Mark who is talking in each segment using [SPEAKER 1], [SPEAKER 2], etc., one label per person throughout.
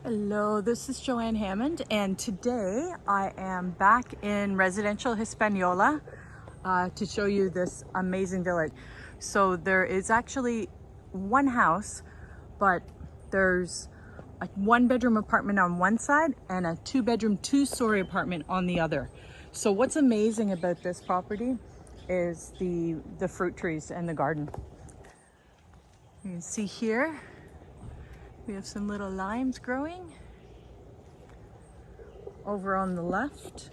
[SPEAKER 1] Hello, this is Joanne Hammond, and today I am back in Residencial Hispaniola to show you this amazing village. So there is actually one house, but there's a one-bedroom apartment on one side and a two-bedroom, two-story apartment on the other. So what's amazing about this property is the fruit trees and the garden. You can see here we have some little limes growing. Over on the left,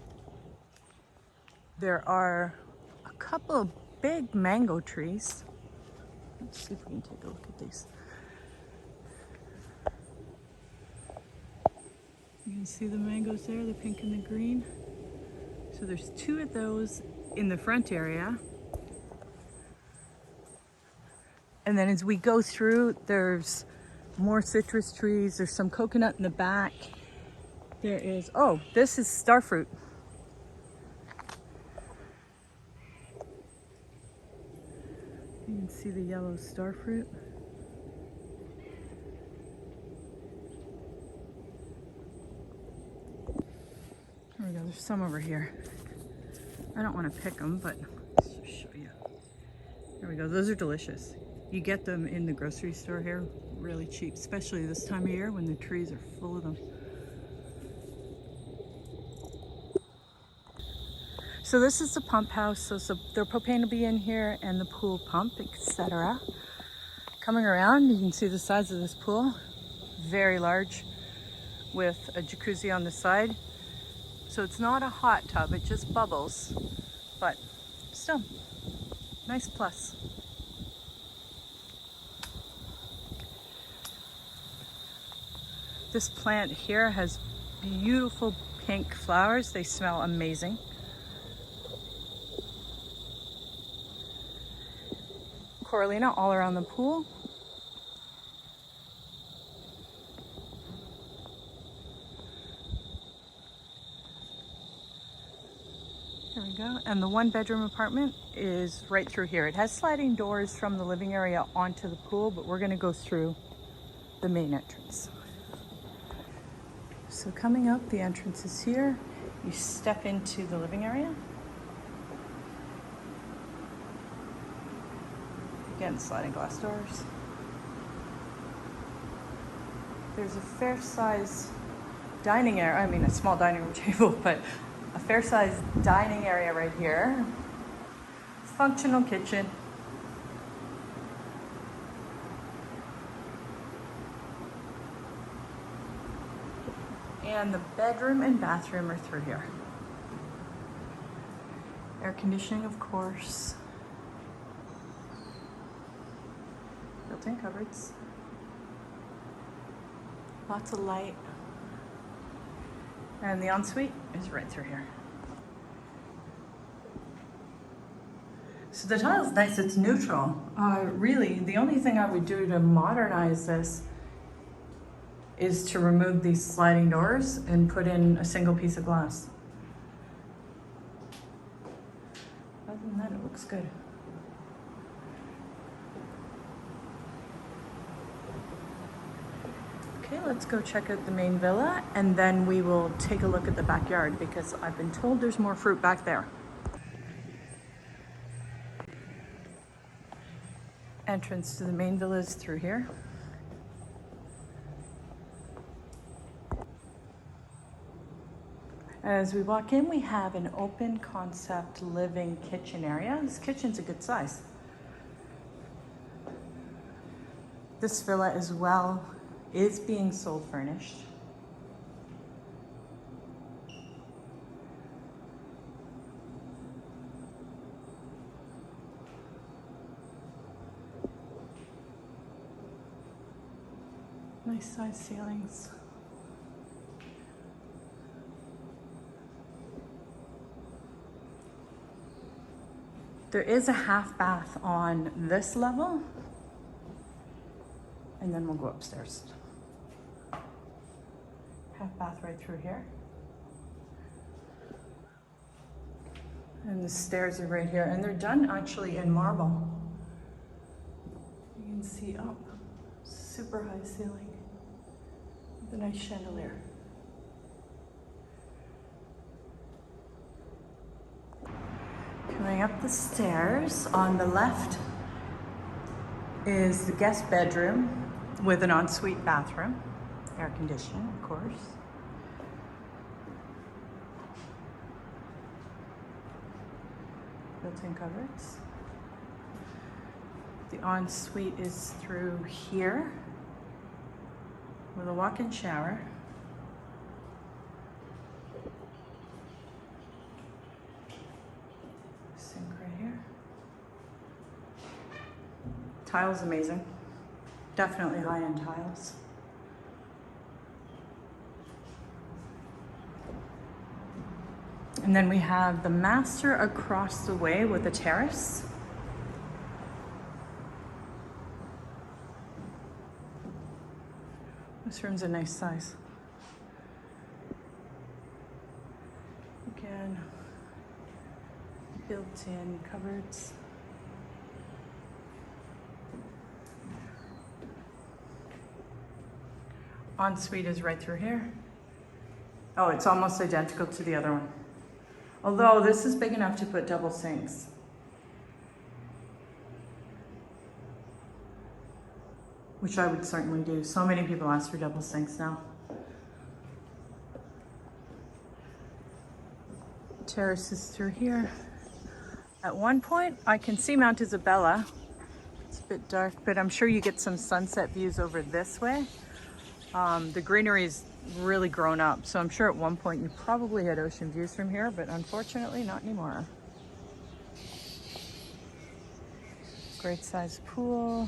[SPEAKER 1] there are a couple of big mango trees. Let's see if we can take a look at these. You can see the mangoes there, the pink and the green. So there's two of those in the front area. And then as we go through, there's more citrus trees. There's some coconut in the back. There is, oh, this is starfruit. You can see the yellow starfruit. There we go, there's some over here. I don't want to pick them, but let's just show you. There we go, those are delicious. You get them in the grocery store here really cheap, especially this time of year when the trees are full of them. So this is the pump house, so the propane will be in here and the pool pump, etc. Coming around, you can see the size of this pool, very large, with a jacuzzi on the side. So it's not a hot tub, it just bubbles, but still, nice plus. This plant here has beautiful pink flowers, they smell amazing. Coralina all around the pool. There we go. And the one-bedroom apartment is right through here. It has sliding doors from the living area onto the pool, but we're going to go through the main entrance. So coming up, the entrance is here. You step into the living area. Again, sliding glass doors. There's a fair-sized dining area, I mean a small dining room table, but a fair-sized dining area right here. Functional kitchen. And the bedroom and bathroom are through here. Air conditioning, of course. Built-in cupboards. Lots of light. And the ensuite is right through here. So the tile's nice, it's neutral. Really, the only thing I would do to modernize this is to remove these sliding doors and put in a single piece of glass. Other than that, it looks good. Okay, let's go check out the main villa and then we will take a look at the backyard because I've been told there's more fruit back there. Entrance to the main villa is through here. As we walk in, we have an open concept living kitchen area. This kitchen's a good size. This villa as well is being sold furnished. Nice size ceilings. There is a half bath on this level, and then we'll go upstairs. Half bath right through here. And the stairs are right here, and they're done actually in marble. You can see up, super high ceiling. The nice chandelier. Coming up the stairs, on the left is the guest bedroom with an ensuite bathroom, air conditioning, of course. Built-in cupboards. The ensuite is through here with a walk-in shower. Sink right here. Tiles amazing. Definitely high-end tiles. And then we have the master across the way with a terrace. This room's a nice size. Again, built-in cupboards. Ensuite is right through here. Oh, it's almost identical to the other one. Although this is big enough to put double sinks. Which I would certainly do. So many people ask for double sinks now. Terrace is through here. At one point, I can see Mount Isabella. It's a bit dark, but I'm sure you get some sunset views over this way. The greenery is really grown up, so I'm sure at one point you probably had ocean views from here, but unfortunately not anymore. Great sized pool.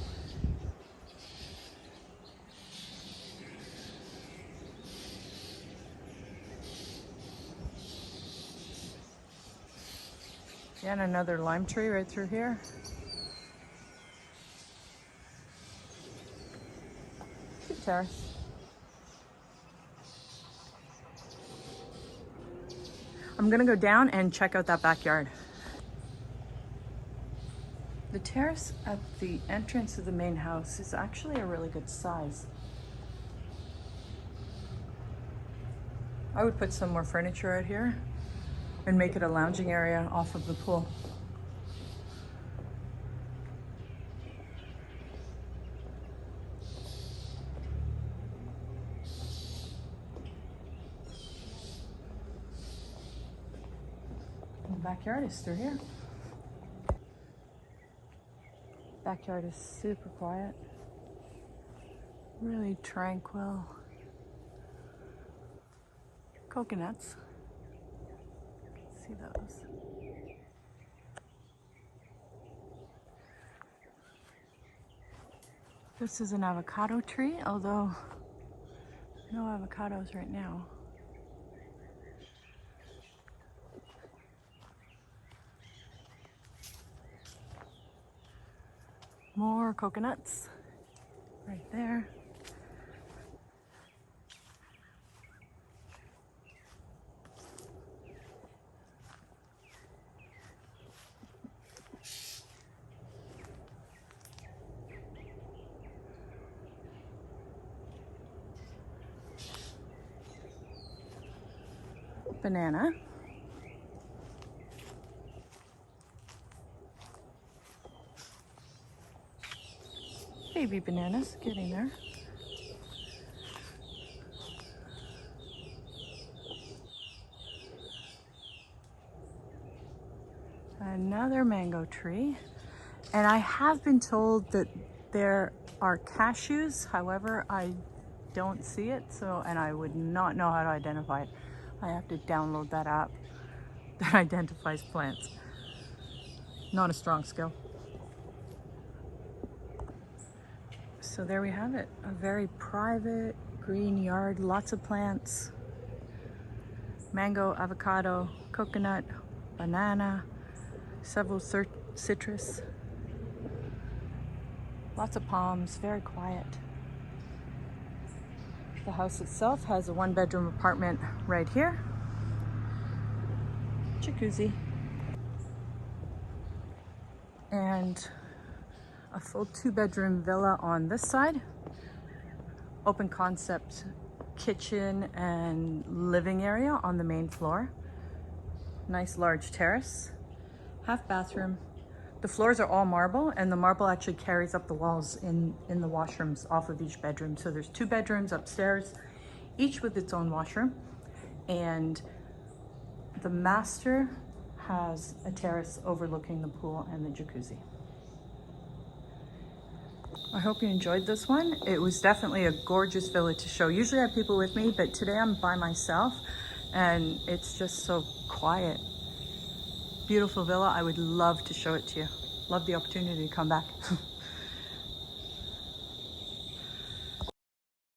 [SPEAKER 1] Again, another lime tree right through here. Cute terrace. I'm gonna go down and check out that backyard. The terrace at the entrance of the main house is actually a really good size. I would put some more furniture out here and make it a lounging area off of the pool. And the backyard is through here. Backyard is super quiet, really tranquil. Coconuts. See those. This is an avocado tree, although no avocados right now. More coconuts right there. Banana. Baby bananas, getting there. Another mango tree. And I have been told that there are cashews, however, I don't see it, so, and I would not know how to identify it. I have to download that app that identifies plants. Not a strong skill. So there we have it, a very private green yard, lots of plants. Mango, avocado, coconut, banana, several citrus. Lots of palms, very quiet. The house itself has a one-bedroom apartment right here. Jacuzzi. And a full two-bedroom villa on this side. Open concept kitchen and living area on the main floor. Nice large terrace, half bathroom. The floors are all marble, and the marble actually carries up the walls in the washrooms off of each bedroom. So there's 2 bedrooms upstairs, each with its own washroom. And the master has a terrace overlooking the pool and the jacuzzi. I hope you enjoyed this one. It was definitely a gorgeous villa to show. Usually I have people with me, but today I'm by myself and it's just so quiet. Beautiful villa. I would love to show it to you. Love the opportunity to come back.